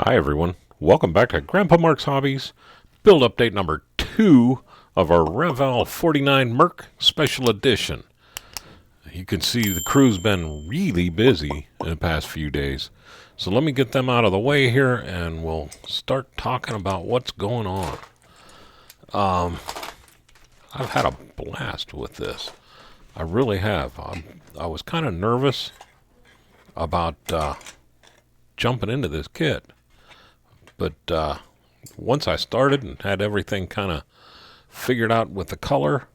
Hi everyone, welcome back to Grandpa Mark's Hobbies, build update number 2 of our Revell 49 Merc Special Edition. You can see the crew's been really busy in the past few days, so let me get them out of the way here and we'll start talking about what's going on. I've had a blast with this. I really have. I was kind of nervous about jumping into this kit. But once I started and had everything kind of figured out with the color,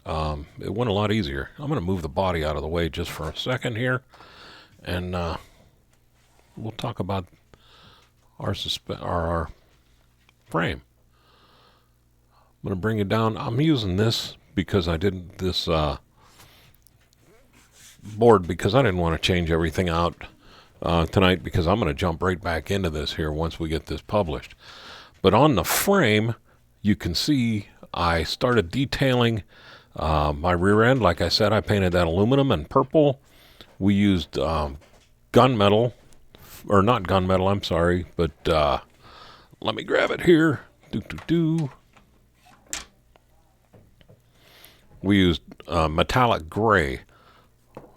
it went a lot easier. I'm going to move the body out of the way just for a second here, and we'll talk about our frame. I'm going to bring it down. I'm using this because I did this board because I didn't want to change everything out tonight, because I'm going to jump right back into this here once we get this published. But on the frame, you can see I started detailing my rear end. Like I said, I painted that aluminum and purple. We used gunmetal, or not gunmetal, I'm sorry, but let me grab it here. We used metallic gray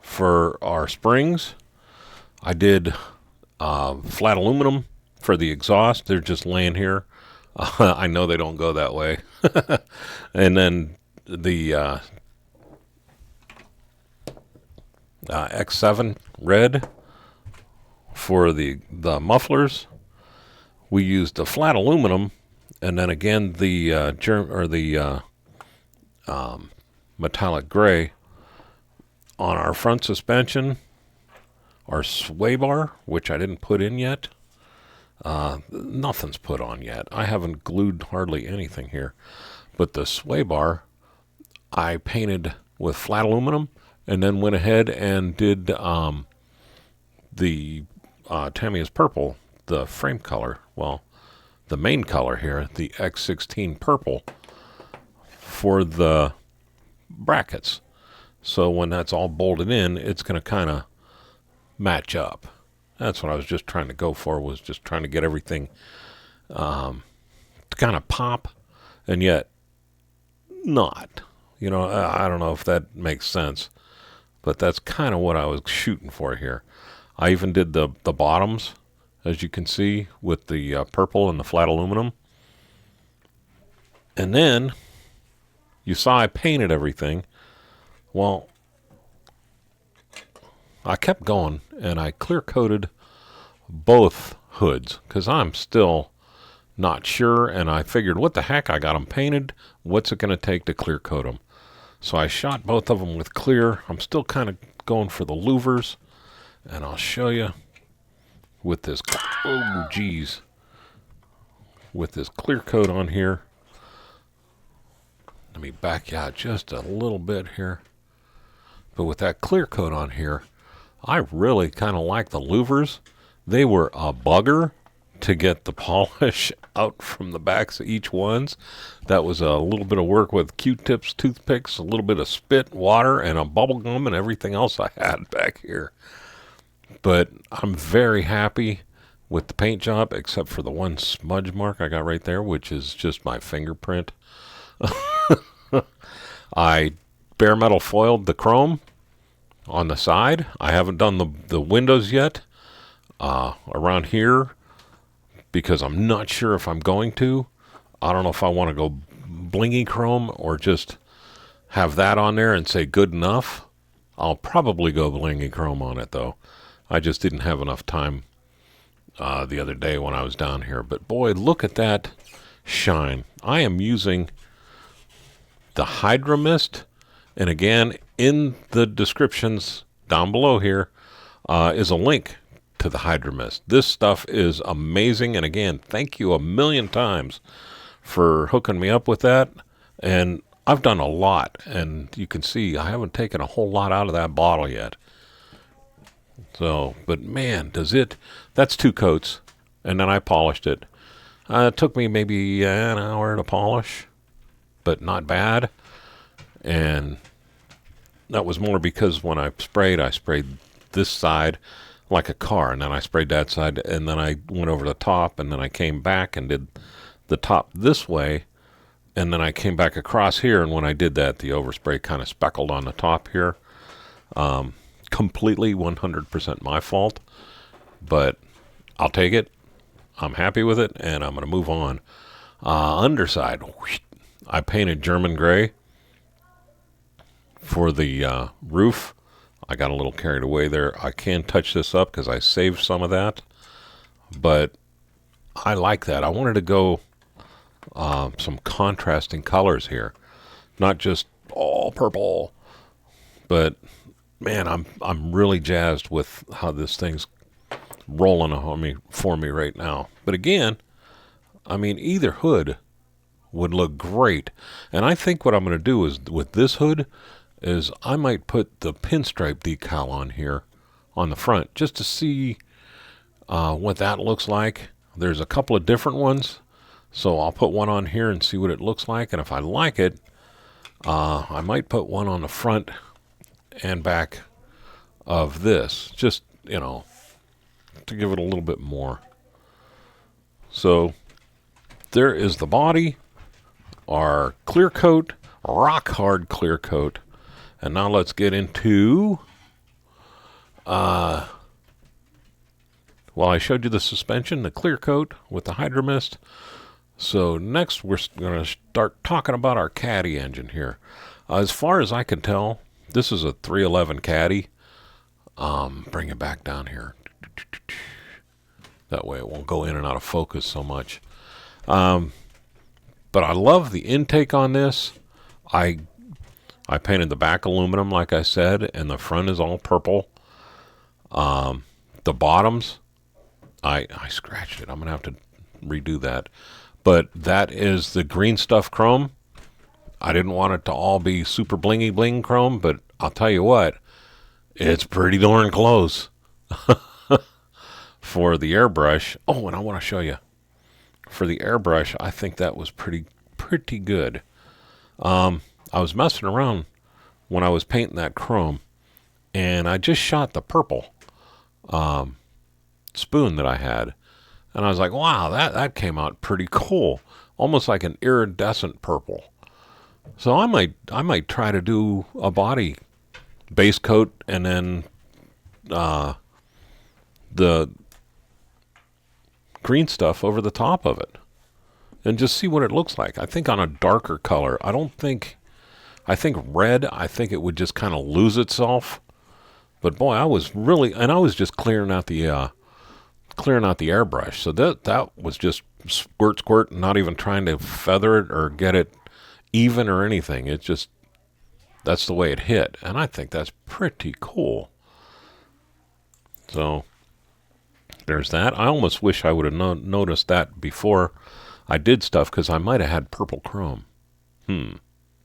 for our springs. I did flat aluminum for the exhaust. They're just laying here. I know they don't go that way. And then the X7 red for the mufflers. We used the flat aluminum, and then again the metallic gray on our front suspension. Our sway bar, which I didn't put in yet. Nothing's put on yet. I haven't glued hardly anything here. But the sway bar, I painted with flat aluminum, and then went ahead and did the Tamiya's purple, the frame color. Well, the main color here, the X16 purple, for the brackets. So when that's all bolted in, it's going to kind of match up. That's what I was just trying to go for, was just trying to get everything to kind of pop, and yet not. You know, I don't know if that makes sense, but that's kind of what I was shooting for here. I even did the bottoms, as you can see, with the purple and the flat aluminum. And then you saw I painted everything. Well, I kept going, and I clear coated both hoods because I'm still not sure, and I figured, what the heck, I got them painted. What's it going to take to clear coat them? So I shot both of them with clear. I'm still kind of going for the louvers, and I'll show you with this, oh geez, with this clear coat on here. Let me back you out just a little bit here. But with that clear coat on here, I really kind of like the louvers. They were a bugger to get the polish out from the backs of each ones. That was a little bit of work with Q-tips, toothpicks, a little bit of spit, water, and a bubble gum and everything else I had back here. But I'm very happy with the paint job, except for the one smudge mark I got right there, which is just my fingerprint. I bare metal foiled the chrome on the side. I haven't done the windows yet around here because I'm not sure if I'm going to. I don't know if I want to go blingy chrome or just have that on there and say good enough. I'll probably go blingy chrome on it, though. I just didn't have enough time the other day when I was down here. But boy, look at that shine. I am using the Hydro Mist, and again, in the descriptions down below here is a link to the Hydro Mist. This stuff is amazing, and again, thank you a million times for hooking me up with that. And I've done a lot, and you can see I haven't taken a whole lot out of that bottle yet. So, but man, does it, that's 2 coats, and then I polished it. It took me maybe an hour to polish, but not bad. And that was more because when I sprayed this side like a car, and then I sprayed that side, and then I went over the top, and then I came back and did the top this way, and then I came back across here, and when I did that, the overspray kind of speckled on the top here. Completely 100% my fault, but I'll take it. I'm happy with it, and I'm going to move on. Underside, whoosh, I painted German gray for the roof. I got a little carried away there. I can touch this up because I saved some of that, but I like that. I wanted to go some contrasting colors here, not just all purple, but man, I'm really jazzed with how this thing's rolling on me for me right now. But again, I mean, either hood would look great, and I think what I'm going to do is with this hood is I might put the pinstripe decal on here on the front just to see what that looks like. There's a couple of different ones, so I'll put one on here and see what it looks like, and if I like it, I might put one on the front and back of this, just, you know, to give it a little bit more. So there is the body, our clear coat, rock hard clear coat. And now let's get into, well, I showed you the suspension, the clear coat with the Hydro Mist. So next we're going to start talking about our Caddy engine here. As far as I can tell, this is a 311 Caddy. Bring it back down here. That way it won't go in and out of focus so much. But I love the intake on this. I painted the back aluminum, like I said, and the front is all purple. The bottoms, I scratched it. I'm going to have to redo that. But that is the green stuff chrome. I didn't want it to all be super blingy bling chrome, but I'll tell you what, it's pretty darn close for the airbrush. Oh, and I want to show you. For the airbrush, I think that was pretty good. I was messing around when I was painting that chrome, and I just shot the purple spoon that I had, and I was like, wow, that came out pretty cool, almost like an iridescent purple. So I might try to do a body base coat and then the green stuff over the top of it, and just see what it looks like. I think on a darker color, I think red, I think it would just kind of lose itself. But boy, I was just clearing out the airbrush. So that was just squirt, not even trying to feather it or get it even or anything. It just, that's the way it hit. And I think that's pretty cool. So there's that. I almost wish I would have noticed that before I did stuff, because I might have had purple chrome.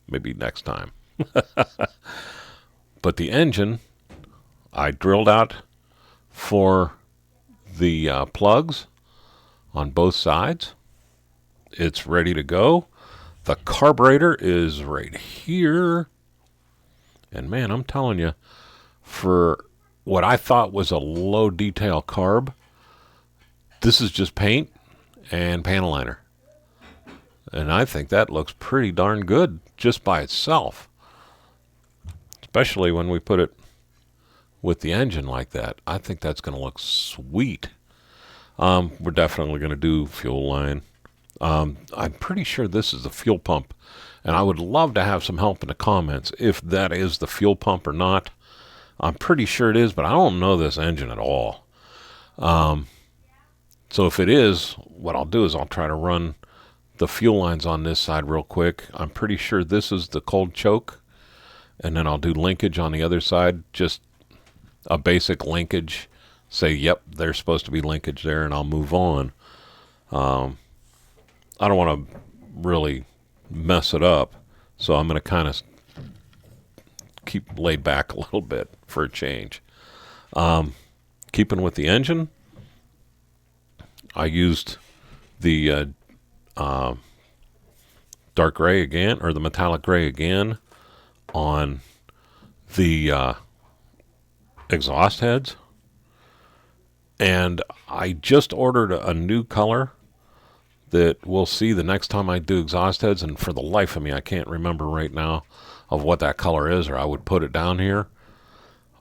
Maybe next time. But the engine, I drilled out for the plugs on both sides. It's ready to go. The carburetor is right here. And man, I'm telling you, for what I thought was a low detail carb, this is just paint and panel liner. And I think that looks pretty darn good just by itself. Especially when we put it with the engine like that. I think that's going to look sweet. We're definitely going to do fuel line. I'm pretty sure this is the fuel pump. And I would love to have some help in the comments if that is the fuel pump or not. I'm pretty sure it is, but I don't know this engine at all. So if it is, what I'll do is I'll try to run the fuel lines on this side real quick. I'm pretty sure this is the cold choke, and then I'll do linkage on the other side, just a basic linkage, say yep, there's supposed to be linkage there, and I'll move on. I don't want to really mess it up, so I'm going to kind of keep laid back a little bit for a change. Keeping with the engine, I used the dark gray again, or the metallic gray again, on the exhaust heads. And I just ordered a new color that we'll see the next time I do exhaust heads, and for the life of me, I can't remember right now of what that color is, or I would put it down here.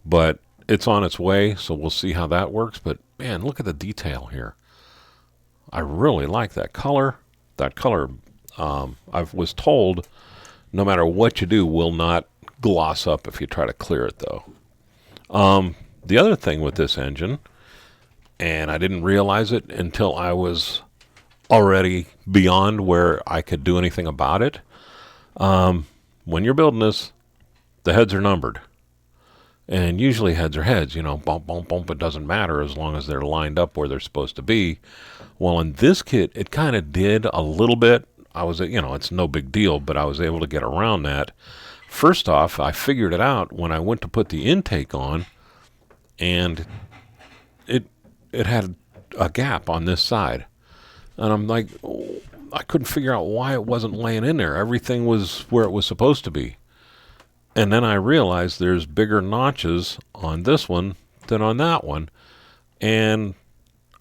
But it's on its way, so we'll see how that works. But man, look at the detail here. I really like that color. That color, I was told, no matter what you do, will not gloss up if you try to clear it, though. The other thing with this engine, and I didn't realize it until I was already beyond where I could do anything about it. When you're building this, the heads are numbered. And usually heads are heads, bump, bump, bump. It doesn't matter as long as they're lined up where they're supposed to be. Well, in this kit, it kind of did a little bit. I was, it's no big deal, but I was able to get around that. First off, I figured it out when I went to put the intake on, and it had a gap on this side. And I'm like, I couldn't figure out why it wasn't laying in there. Everything was where it was supposed to be. And then I realized there's bigger notches on this one than on that one. And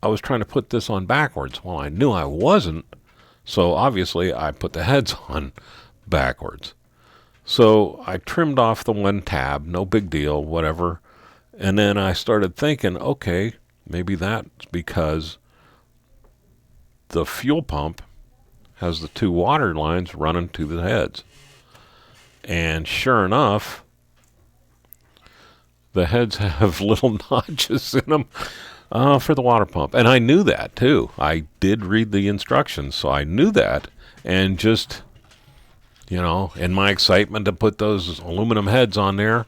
I was trying to put this on backwards. Well, I knew I wasn't. So obviously I put the heads on backwards. So I trimmed off the one tab, no big deal, whatever. And then I started thinking, okay, maybe that's because the fuel pump has the two water lines running to the heads. And sure enough, the heads have little notches in them for the water pump. And I knew that, too. I did read the instructions, so I knew that. And just, in my excitement to put those aluminum heads on there,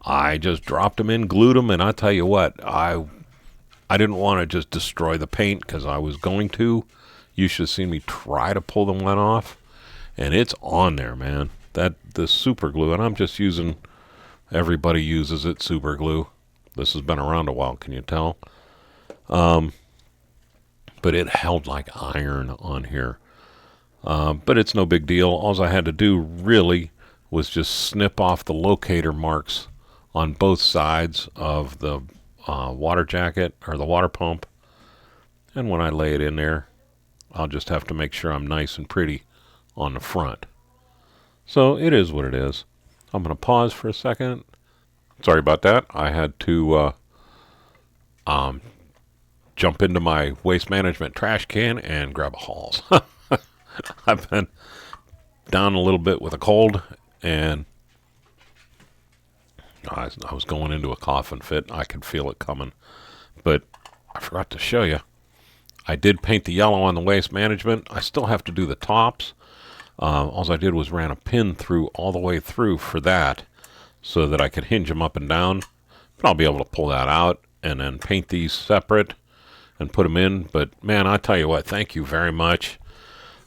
I just dropped them in, glued them, and I tell you what, I didn't want to just destroy the paint because I was going to. You should have seen me try to pull the one off, and it's on there, man. The super glue, and I'm just using, everybody uses it, super glue. This has been around a while, can you tell? But it held like iron on here. But it's no big deal. All I had to do really was just snip off the locator marks on both sides of the water jacket or the water pump. And when I lay it in there, I'll just have to make sure I'm nice and pretty on the front. So it is what it is. I'm going to pause for a second. Sorry about that. I had to jump into my waste management trash can and grab a Halls. I've been down a little bit with a cold, and I was going into a coughing fit. I could feel it coming. But I forgot to show you. I did paint the yellow on the waste management. I still have to do the tops. All I did was ran a pin through all the way through for that so that I could hinge them up and down. But I'll be able to pull that out and then paint these separate and put them in. But, man, I tell you what, thank you very much.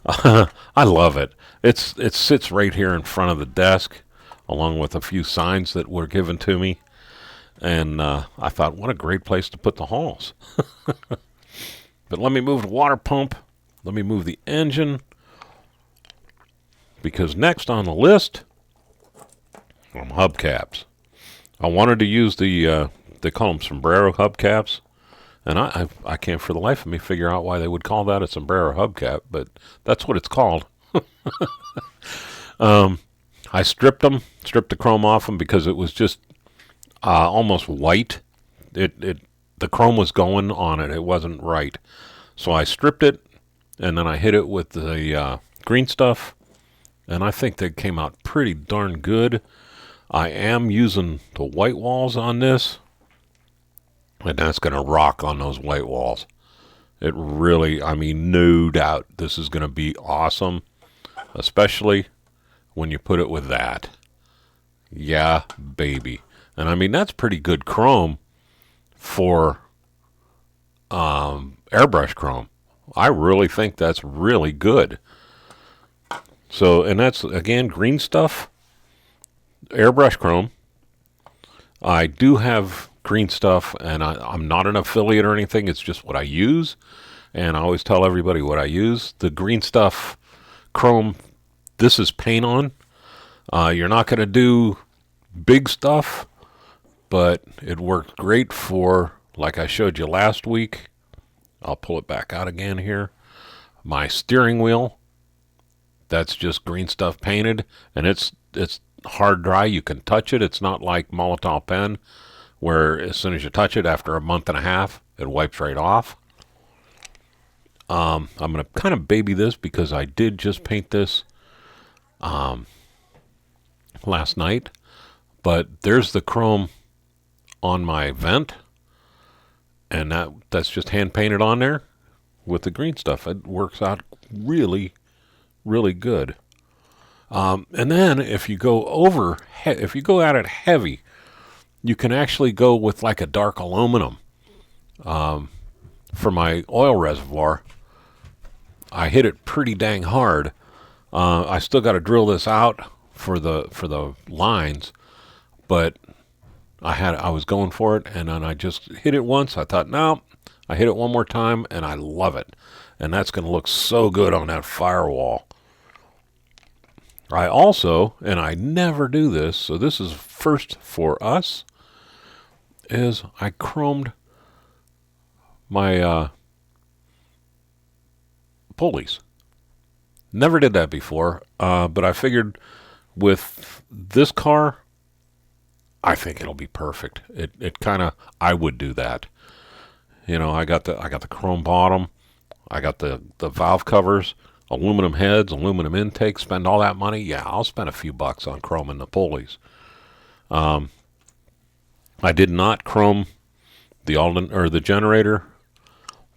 I love it. It sits right here in front of the desk along with a few signs that were given to me. And I thought, what a great place to put the Halls. But let me move the water pump. Let me move the engine. Because next on the list, hubcaps. I wanted to use the, they call them sombrero hubcaps. And I can't for the life of me figure out why they would call that a sombrero hubcap, but that's what it's called. I stripped the chrome off them because it was just almost white. The chrome was going on it. It wasn't right. So I stripped it, and then I hit it with the green stuff, and I think they came out pretty darn good. I am using the white walls on this, and that's going to rock on those white walls. It really, I mean, no doubt this is going to be awesome, especially when you put it with that. Yeah, baby. And I mean, that's pretty good chrome for airbrush chrome. I really think that's really good. So, and that's, again, green stuff, airbrush chrome. I do have green stuff, and I'm not an affiliate or anything. It's just what I use, and I always tell everybody what I use. The green stuff, chrome, this is paint on. You're not going to do big stuff, but it works great for like I showed you last week. I'll pull it back out again here. My steering wheel, that's just green stuff painted, and it's hard dry. You can touch it. It's not like Molotov pen, where as soon as you touch it, after a month and a half, it wipes right off. I'm going to kind of baby this because I did just paint this last night. But there's the chrome on my vent, and that's just hand painted on there with the green stuff. It works out really, really good. And then if you go at it heavy, you can actually go with like a dark aluminum. For my oil reservoir, I hit it pretty dang hard. I still got to drill this out for the lines, but I was going for it, and then I just hit it once. I thought, no, I hit it one more time, and I love it. And that's going to look so good on that firewall. I also, and I never do this, so this is first for us, is I chromed my pulleys. Never did that before, but I figured with this car, I think it'll be perfect. It kind of, I would do that. You know, I got the chrome bottom, I got the valve covers, aluminum heads, aluminum intake. Spend all that money? Yeah, I'll spend a few bucks on chroming the pulleys. I did not chrome the generator,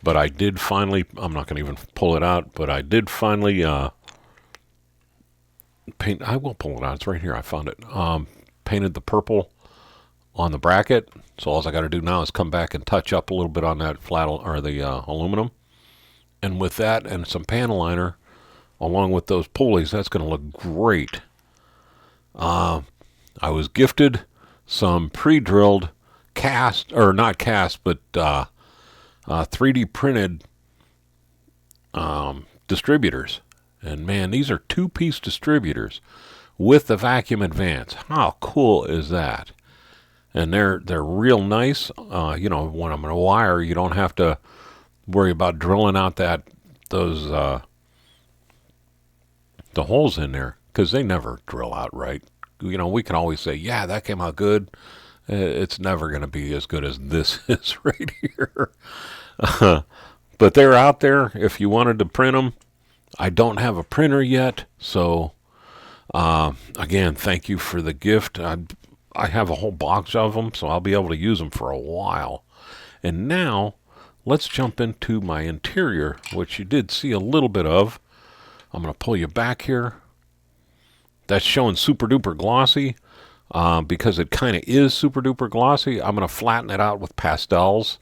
but I did finally. I'm not going to even pull it out, but I did finally paint. I will pull it out. It's right here. I found it. Painted the purple on the bracket. So all I got to do now is come back and touch up a little bit on that the aluminum, and with that and some panel liner, along with those pulleys, that's going to look great. I was gifted some pre-drilled not cast, but 3D printed distributors. And man, these are 2-piece distributors with the vacuum advance. How cool is that? And they're real nice. You know, when I'm going to wire, you don't have to worry about drilling out those the holes in there, because they never drill out right. You know, we can always say, yeah, that came out good. It's never going to be as good as this is right here. But they're out there if you wanted to print them. I don't have a printer yet, so again, thank you for the gift. I have a whole box of them, so I'll be able to use them for a while. And now, let's jump into my interior, which you did see a little bit of. I'm going to pull you back here. That's showing super duper glossy. Because it kind of is super duper glossy, I'm going to flatten it out with pastels.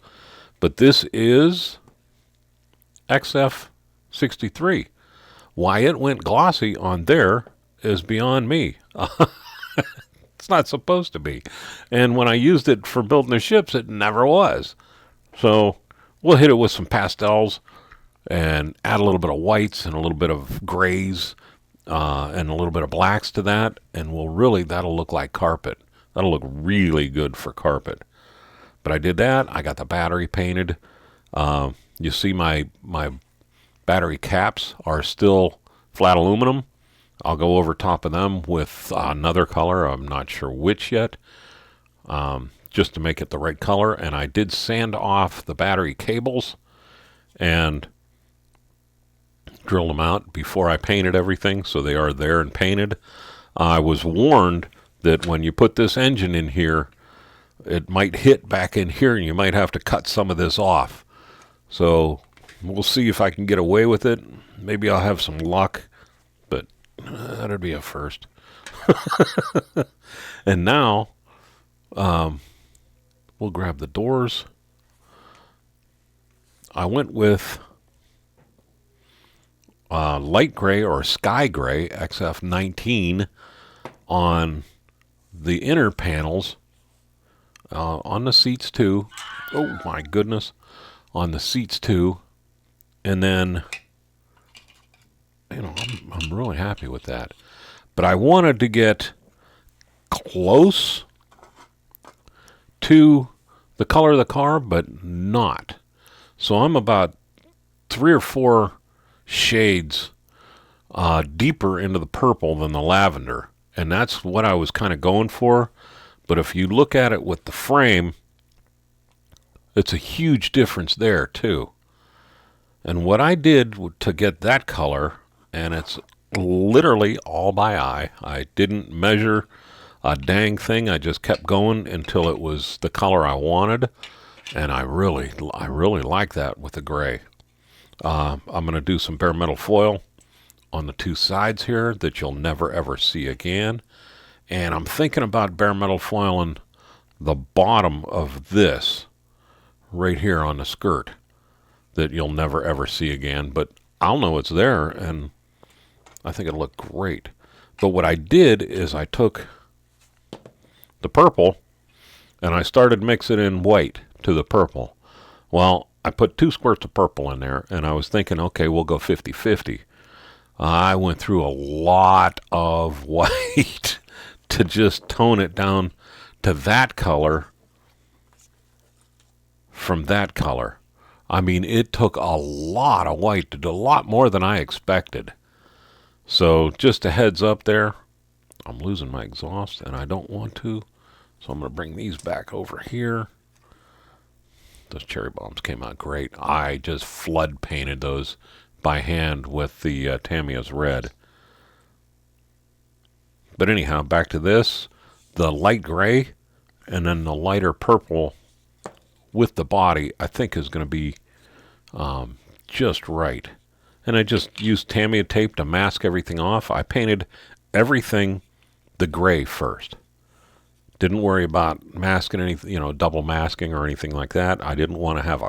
But this is XF63. Why it went glossy on there is beyond me. It's not supposed to be. And when I used it for building the ships, it never was. So we'll hit it with some pastels and add a little bit of whites and a little bit of grays and a little bit of blacks to that, and that'll look like carpet. That'll look really good for carpet. But I did that. I got the battery painted. You see my battery caps are still flat aluminum. I'll go over top of them with another color. I'm not sure which yet, just to make it the right color. And I did sand off the battery cables and drill them out before I painted everything, so they are there and painted. I was warned that when you put this engine in here, it might hit back in here and you might have to cut some of this off. So we'll see if I can get away with it. Maybe I'll have some luck, but that'd be a first. And now we'll grab the doors. I went with light gray or sky gray XF19 on the inner panels, on the seats too. Oh my goodness, on the seats too. And then, you know, I'm really happy with that. But I wanted to get close to the color of the car, but not. So I'm about 3 or 4 shades deeper into the purple than the lavender. And that's what I was kind of going for. But if you look at it with the frame, it's a huge difference there too. And what I did to get that color, and it's literally all by eye. I didn't measure a dang thing. I just kept going until it was the color I wanted. And I really like that with the gray. I'm going to do some bare metal foil on the 2 sides here that you'll never ever see again. And I'm thinking about bare metal foiling the bottom of this right here on the skirt that you'll never ever see again. But I'll know it's there, and I think it'll look great. But what I did is I took the purple and I started mixing in white to the purple. Well, I put 2 squirts of purple in there, and I was thinking, okay, we'll go 50-50. I went through a lot of white to just tone it down to that color from that color. I mean, it took a lot of white to do a lot more than I expected. So just a heads up there, I'm losing my exhaust, and I don't want to. So I'm going to bring these back over here. Those cherry bombs came out great. I just flood painted those by hand with the Tamiya's red. But anyhow, back to this. The light gray and then the lighter purple with the body, I think is going to be just right. And I just used Tamiya tape to mask everything off. I painted everything the gray first. Didn't worry about masking anything, double masking or anything like that. I didn't want to have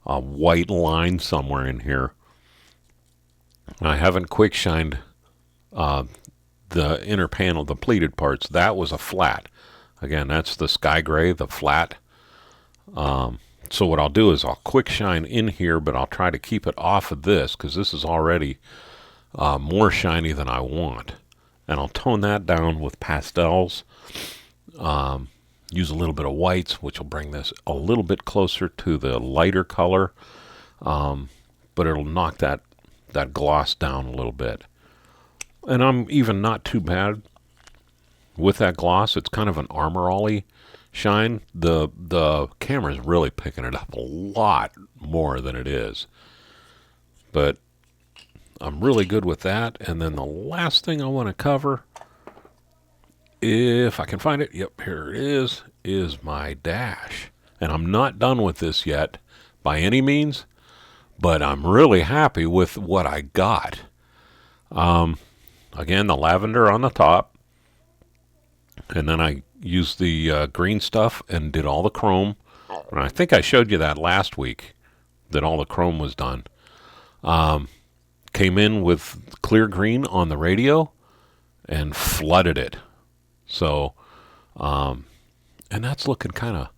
a white line somewhere in here. I haven't quick shined the inner panel, the pleated parts. That was a flat. Again, that's the sky gray, the flat. So what I'll do is I'll quick shine in here, but I'll try to keep it off of this because this is already more shiny than I want. And I'll tone that down with pastels. Use a little bit of whites, which will bring this a little bit closer to the lighter color. But it'll knock that gloss down a little bit. And I'm even not too bad with that gloss. It's kind of an Armor All-y shine. The camera's really picking it up a lot more than it is. But I'm really good with that. And then the last thing I want to cover, if I can find it, yep, here it is my dash. And I'm not done with this yet by any means, but I'm really happy with what I got. Again, the lavender on the top, and then I used the green stuff and did all the chrome. And I think I showed you that last week, that all the chrome was done. Came in with clear green on the radio and flooded it. So, and that's looking kind of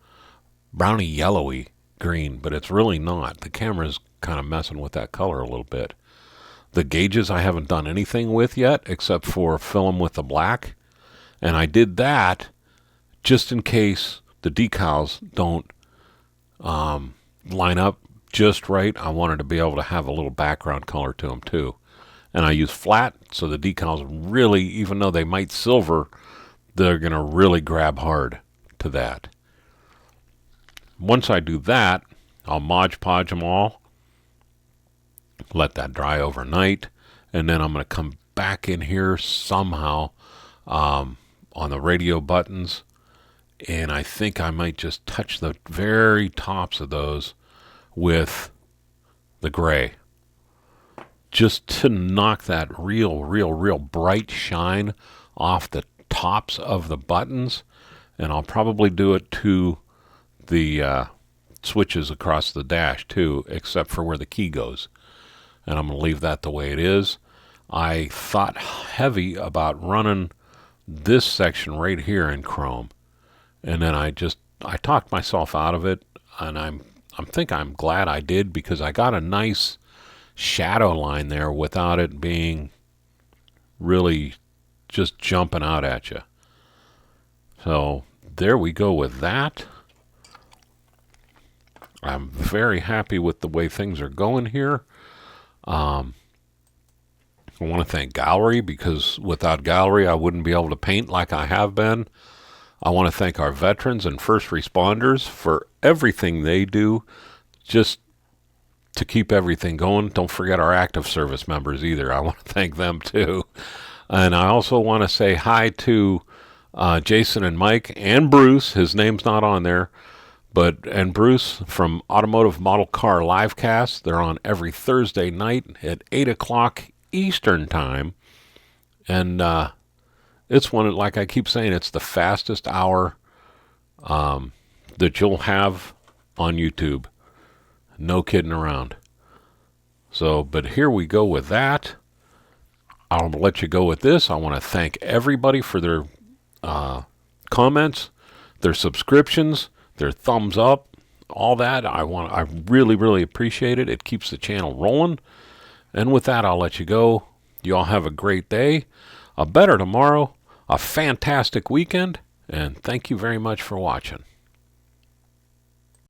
browny yellowy green, but it's really not. The camera's kind of messing with that color a little bit. The gauges I haven't done anything with yet except for fill them with the black. And I did that just in case the decals don't line up just right. I wanted to be able to have a little background color to them too. And I use flat, so the decals really, even though they might silver, they're going to really grab hard to that. Once I do that, I'll Mod Podge them all, let that dry overnight, and then I'm going to come back in here somehow on the radio buttons, and I think I might just touch the very tops of those with the gray, just to knock that real bright shine off the tops of the buttons. And I'll probably do it to the switches across the dash too, except for where the key goes. And I'm going to leave that the way it is. I thought heavy about running this section right here in chrome, and then I talked myself out of it, and I'm glad I did, because I got a nice shadow line there without it being really just jumping out at you. So there we go with that. I'm very happy with the way things are going here. I want to thank Gallery, because without Gallery, I wouldn't be able to paint like I have been. I want to thank our veterans and first responders for everything they do just to keep everything going. Don't forget our active service members either. I want to thank them too. And I also want to say hi to Jason and Mike and Bruce. His name's not on there, and Bruce from Automotive Model Car Livecast. They're on every Thursday night at 8 o'clock Eastern Time. And it's one, like I keep saying, it's the fastest hour that you'll have on YouTube. No kidding around. So, but here we go with that. I'll let you go with this. I want to thank everybody for their comments, their subscriptions, their thumbs up, all that. I really, really appreciate it. It keeps the channel rolling. And with that, I'll let you go. You all have a great day, a better tomorrow, a fantastic weekend, and thank you very much for watching.